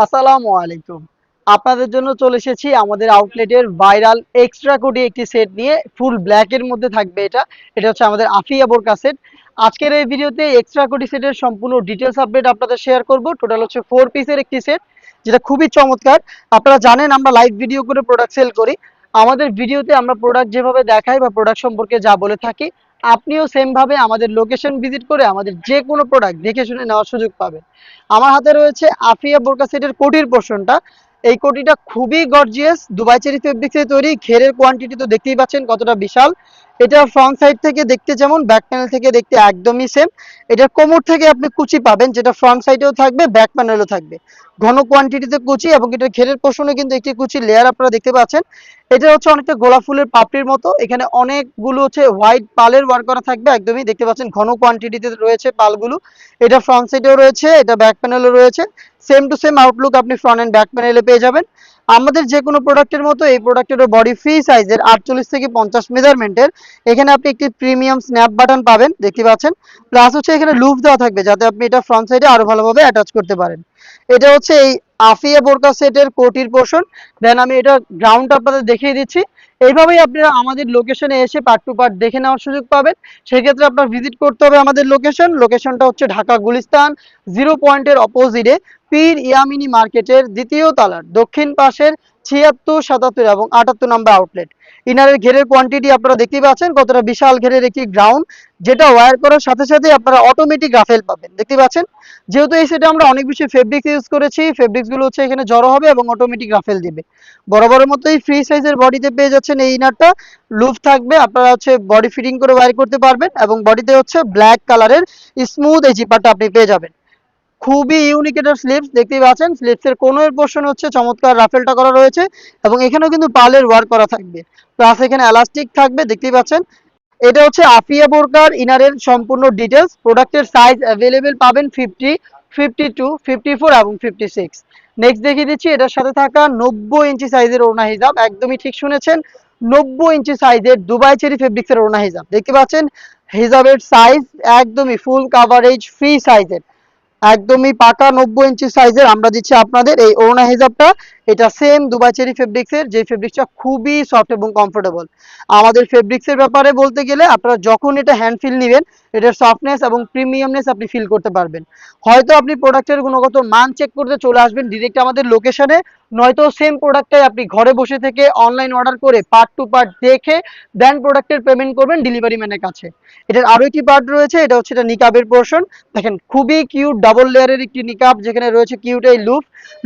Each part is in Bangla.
আসসালামু আলাইকুম। আপনাদের জন্য চলে এসেছি আমাদের আউটলেটের ভাইরাল এক্সট্রা কোটি একটি সেট নিয়ে। ফুল ব্ল্যাক এর মধ্যে থাকবে এটা। এটা হচ্ছে আমাদের আফিয়া বোরকা সেট। আজকের এই ভিডিওতে এক্সট্রা কোটি সেটের সম্পূর্ণ ডিটেইলস আপডেট আপনাদের শেয়ার করব। টোটাল হচ্ছে 4 পিসের একটি সেট, যেটা খুবই চমৎকার। আপনারা জানেন আমরা লাইভ ভিডিও করে প্রোডাক্ট সেল করি। আমাদের ভিডিওতে আমরা প্রোডাক্ট যেভাবে দেখাই বা প্রোডাক্ট সম্পর্কে যা বলে থাকি, আপনিও সেম ভাবে আমাদের লোকেশন ভিজিট করে আমাদের যে কোনো প্রোডাক্ট দেখে শুনে নেওয়ার সুযোগ পাবেন। আমার হাতে রয়েছে আফিয়া বোরকা সেটের কোটির পোর্শনটা। এই কোটিটা খুবই গর্জিয়াস, দুবাই চেরি ফেব্রিক্সে তৈরি। ঘেরের কোয়ান্টিটি তো দেখতেই পাচ্ছেন কতটা বিশাল। এটা ফ্রন্ট সাইড থেকে দেখতে যেমন, ব্যাক প্যানেল থেকে দেখতে একদমই সেম। এটার কোমর থেকে আপনি কুচি পাবেন, যেটা ফ্রন্ট সাইডেও থাকবে, ব্যাক প্যানেলও থাকবে। ঘন কোয়ান্টিটিতে কুচি, এবং এটার ঘেরের পোর্শনে কিন্তু একটি কুচি লেয়ার আপনারা দেখতে পাচ্ছেন। এটা হচ্ছে অনেকটা গোলাপ ফুলের পাপড়ির মতো। এখানে অনেকগুলো হচ্ছে হোয়াইট পালের ওয়ার্ক করা থাকবে, একদমই দেখতে পাচ্ছেন ঘন কোয়ান্টিটিতে রয়েছে পালগুলো। এটা ফ্রন্ট সাইডেও রয়েছে, এটা ব্যাক প্যানেলও রয়েছে। সেম টু সেম আউটলুক আপনি ফ্রন্ট এন্ড ব্যাক প্যানেলে পেয়ে যাবেন। আমাদের যে কোনো প্রোডাক্টের মতো এই প্রোডাক্টের বডি ফ্রি সাইজের 48 থেকে 50 মেজারমেন্টের। এখানে আপনি একটি প্রিমিয়াম স্ন্যাপ বাটন পাবেন, দেখতে পাচ্ছেন। প্লাস হচ্ছে এখানে লুপ দেওয়া থাকবে, যাতে আপনি এটা ফ্রন্ট সাইডে আরো ভালোভাবে অ্যাটাচ করতে পারেন। এটা হচ্ছে এই আফিয়া বোরকা সেটের কোটির পোর্শন। দেন আমি এটা গ্রাউন্ড আপনাদের দেখিয়ে দিচ্ছি। এইভাবেই আপনারা আমাদের লোকেশনে এসে পার্ট টু পার্ট দেখে নেওয়ার সুযোগ পাবেন। সেক্ষেত্রে আপনার ভিজিট করতে হবে আমাদের লোকেশনটা হচ্ছে ঢাকা গুলিস্তান 0 পয়েন্টের অপোজিটে পীর ইয়ামিনী মার্কেটের দ্বিতীয় তলার দক্ষিণ পাশের 76, 77 এবং 78 নম্বর আউটলেট। ইনারের ঘেরের কোয়ান্টিটি আপনারা দেখতেই পাচ্ছেন কতটা বিশাল ঘেরের একটি গ্রাউন্ড, যেটা ওয়্যার করার সাথে সাথে আপনারা অটোমেটিক রাফেল পাবেন, দেখতে পাচ্ছেন। যেহেতু এই সেটে আমরা অনেক বেশি ফেব্রিক্স ইউজ করেছি, ফেব্রিক্স গুলো হচ্ছে এখানে জড়ো হবে এবং অটোমেটিক রাফেল দিবে। বরাবরের মতোই ফ্রি সাইজের বডিতে পেয়ে যাচ্ছেন এই ইনারটা। লুপ থাকবে, আপনারা হচ্ছে বডি ফিটিং করে ওয়্যার করতে পারবেন, এবং বডিতে হচ্ছে ব্ল্যাক কালারের স্মুথ এই জিপারটা আপনি পেয়ে যাবেন। খুবই ইউনিক এটার স্লিপস, দেখতেই পাচ্ছেন স্লিপসের কোনোর পোর্শন হচ্ছে চমৎকার রাফেলটা করা রয়েছে, এবং এখানেও কিন্তু পালের ওয়ার্ক করা থাকবে। প্লাস এখানে এলাস্টিক থাকবে, দেখতেই পাচ্ছেন। এটা হচ্ছে আফিয়া বোরকার ইনারের সম্পূর্ণ ডিটেলস। প্রোডাক্টের সাইজ অ্যাভেলেবেল পাবেন 50, 52, 54 এবং 56। নেক্সট দেখিয়ে দিচ্ছি এটার সাথে থাকা 90 ইঞ্চি সাইজের ওড়না হিজাব। একদমই ঠিক শুনেছেন, 90 ইঞ্চি সাইজের দুবাই চেরি ফেব্রিক্সের ওড়না হিজাব, দেখতে পাচ্ছেন। হিজাবের সাইজ একদমই ফুল কাভারেজ ফ্রি সাইজের, একদমই পাকা 90 ইঞ্চি সাইজের আমরা দিচ্ছি আপনাদের এই ওড়না হিজাবটা। এটা সেম দুবাই চেরি ফেব্রিক্সের, যে ফেব্রিক্সটা খুবই সফট এবং কমফোর্টেবল। আমাদের ফেব্রিক্সের ব্যাপারে বলতে গেলে আপনারা যখন এটা হ্যান্ড ফিল নেবেন, এটার সফটনেস এবং প্রিমিয়ামনেস আপনি ফিল করতে পারবেন। হয়তো আপনি প্রোডাক্টের গুণগত মান চেক করতে চলে আসবেন ডিরেক্ট আমাদের লোকেশনে, নয়তো সেম প্রোডাক্টটাই আপনি ঘরে বসে থেকে অনলাইন অর্ডার করে পার্ট টু পার্ট দেখে দেন প্রোডাক্টের পেমেন্ট করবেন ডেলিভারি ম্যানের কাছে। এটার আরো একটি পার্ট রয়েছে, এটা হচ্ছে এটা নিকাবের পোর্শন। দেখেন খুবই কিউট ডাবল লেয়ারের একটি নিকাব, যেখানে রয়েছে কিউট এই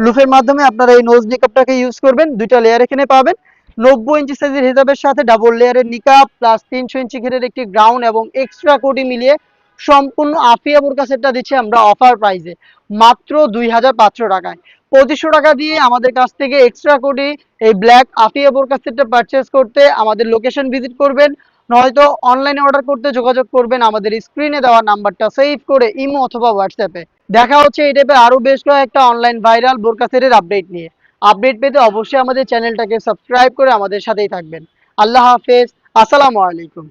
লুফের মাধ্যমে আপনারা এই নোজ নিকাবটাকে ইউজ করবেন। দুইটা লেয়ার এখানে পাবেন। 90 ইঞ্চি সাইজের হিজাবের সাথে ডাবল লেয়ারের নিকাব প্লাস 300 ইঞ্চি ঘেরের একটি গ্রাউন্ড এবং এক্সট্রা কোটি মিলিয়ে সম্পূর্ণ আফিয়া বোরকা সেটটা দিচ্ছি আমরা অফার প্রাইসে মাত্র 2500 টাকায়। 2500 টাকা দিয়ে আমাদের কাছ থেকে এক্সট্রা কোটি এই ব্ল্যাক আফিয়া বোরকা সেটটা পারচেস করতে আমাদের লোকেশন ভিজিট করবেন, নয়তো অনলাইনে অর্ডার করতে যোগাযোগ করবেন আমাদের স্ক্রিনে দেওয়া নাম্বারটা সেভ করে ইমো অথবা হোয়াটসঅ্যাপে। দেখা হচ্ছে এই টাইপের আরো বেশ কয়েকটা অনলাইন ভাইরাল বোরকা সেটের আপডেট নিয়ে। আপডেট পেতে অবশ্যই আমাদের চ্যানেলটাকে সাবস্ক্রাইব করে আমাদের সাথেই থাকবেন। আল্লাহ হাফেজ, আসসালামু আলাইকুম।